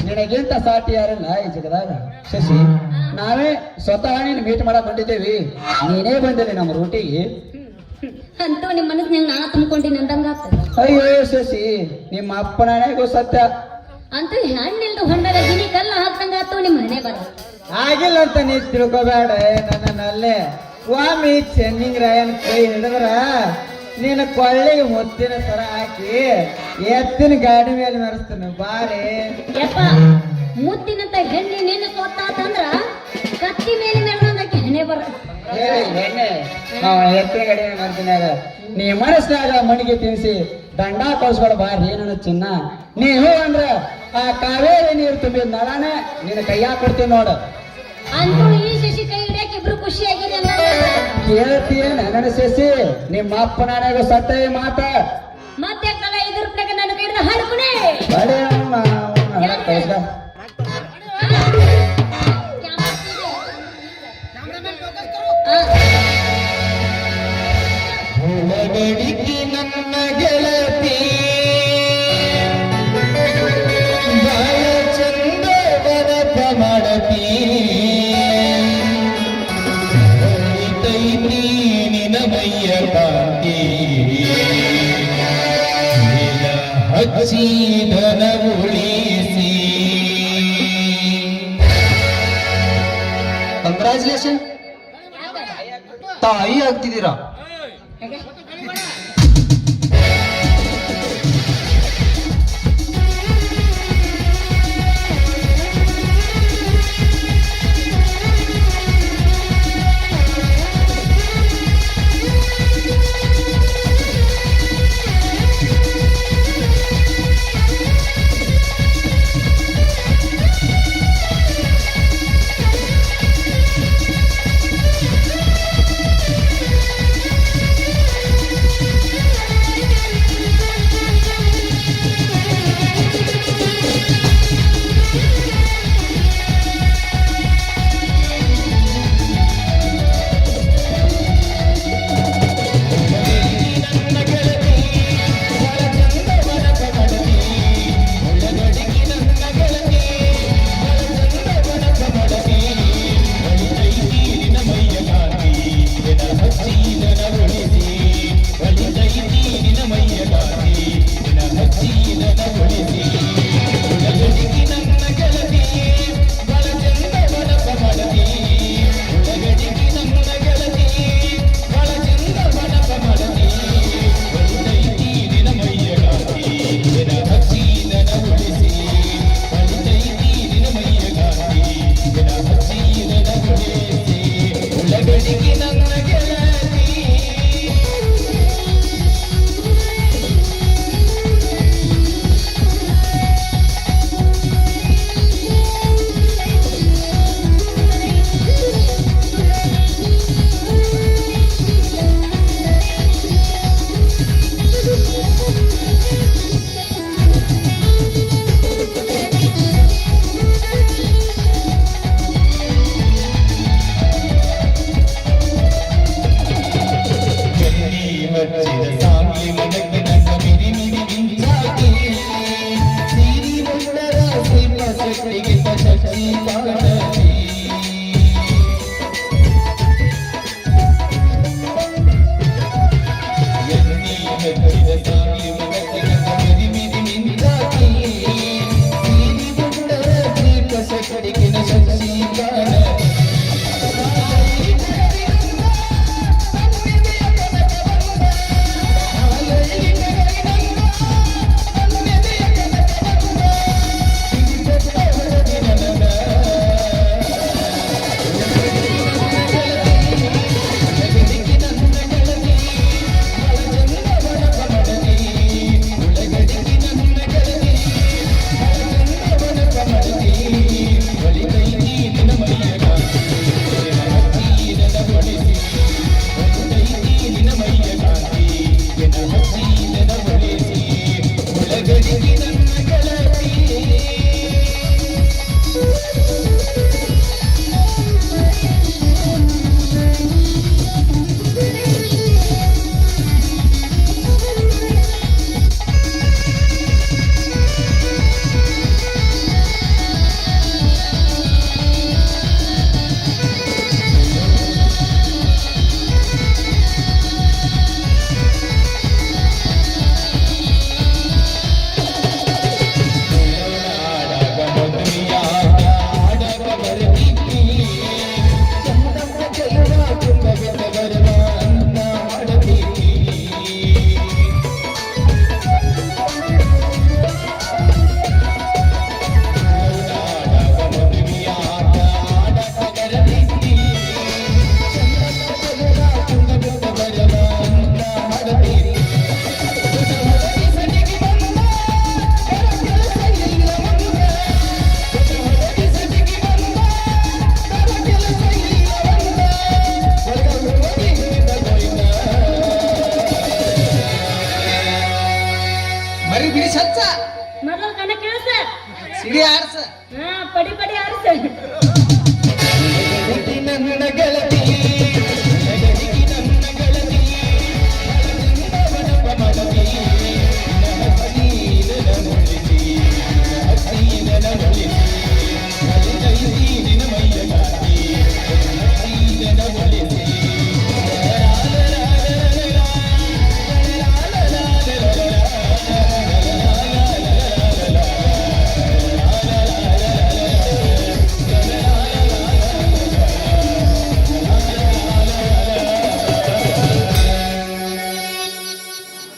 ನಿನಗಿಂತ ಸಾಟಿ ಯಾರಿಲ್ಲ ಈ ಜಗದಾಗ. ಶಶಿ, ನಾವೇ ಸ್ವತಃ ನೀನು ಮೀಟ್ ಮಾಡಕ್ ಹೊಂಟಿದ್ದೇವಿ, ನೀನೇ ಬಂದಿಲ್ಲ ನಮ್ಮ ರೂಟಿಗೆ. ಅಂತೂ ನಿಮ್ಮ ಮನಸ್ಸಿನಾಗ ನಾ ತುಂಬಿಕೊಂಡಿನಿ ಅಂದಂಗ ಆಗ್ತದ. ಅಯ್ಯೋ ಶಶಿ, ನಿಮ್ಮ ಅಪ್ಪನಾಣೆಗೂ ಸತ್ಯ. ಅಂತೂ ಹೆಣ್ಣಿಲ್ದ ಹೊಂಡದ ಗಿನಿ ಕಲ್ಲ ಹಾಕ್ದಂಗ ಆತು ನಿಮ್ಮ ಮನೆ ಬರ. ಆಗಿಲ್ಲ ಅಂತ ನೀ ತಿಳ್ಕೊಬೇಡ. ನನ್ನಲ್ಲೇ ಸ್ವಾಮಿ ಚೆನ್ನಿಂಗ್ ರಾಯನ್ ಕೈ ಹಿಡಿದ್ರ ನೀನು ಕೊಳ್ಳಿಗೆ ಮುತ್ತಿನ ಸರ ಹಾಕಿ ಎತ್ತಿನ ಗಾಡಿ ಮೇಲೆ ಮೆರೆಸ್ತಾನೆ ಬಾರಿ. ಯಪ್ಪ, ಮುತ್ತಿನಂತ ಹೆಣ್ಣಿ ನೀನು ಸೊತ್ತಾತಂದ್ರ ಕತ್ತಿ ಮೇಲೆ ಮೆರೆದಂದಕ್ಕೆ ಹೆಣೆ ಬರ. ಎಣ್ಣೆ ಎತ್ತಿನ ಗಾಡಿ ಮಾಡ್ತೀನಾಗ ನೀ ಮನಸ್ಸಿನಾಗ ಮಣಿಗೆ ತಿನ್ಸಿ ದಂಡ ಕಳ್ಸ್ಕೊಡ ಬಾರಿ ನನ್ನ ಚಿನ್ನ. ನೀ ಹೂ ಅಂದ್ರ ಆ ಕಾವೇರಿ ನೀರು ತುಂಬಿದ ನಳಾನೆ ನಿನ್ನ ಕೈಯಾಗ ಕೊಡ್ತೀನಿ ನೋಡು. ಅಂತೂ ಈ ಶಶಿ ಕೈ ಹಿಡಿಯಕ್ಕೆ ಇಬ್ರು ಖುಷಿಯಾಗಿರಿ ಅಂತ ಕೇಳ್ತೀಯ ನನ್ನ ಶಶಿ, ನಿಮ್ಮ ಅಪ್ಪನಾಣೆಗೂ ಸತ್ಯ ಮಾತ. ಮತ್ತೆ ಕಲ ಇದ್ರ ಪ್ರಕಾರ ನನ್ನ ಕೈಯಿಂದ ಹಾಡ್ಕೊನೆ. ಬಡೇ ಹುಳಗಡಿಗೆ ನನ್ನ ಗೆಳತಿ ಬಾಳ ಚಂದ ಬರತ ಮಾಡತಿ ತೈತಿ ನಿನ ಮೈಯ ಕಾಂತಿ ಹಚ್ಚಿ ಧನ ಉಳಿಸಿ. ಕಂಗ್ರಾಚುಲೇಷನ್, ತಾಯಿ ಆಗ್ತಿದ್ದೀರಾ. ಸಿಡಿ ಆರ್ಸ ಹಾ ಪಡಿ ಪಡಿ ಆರಿಸ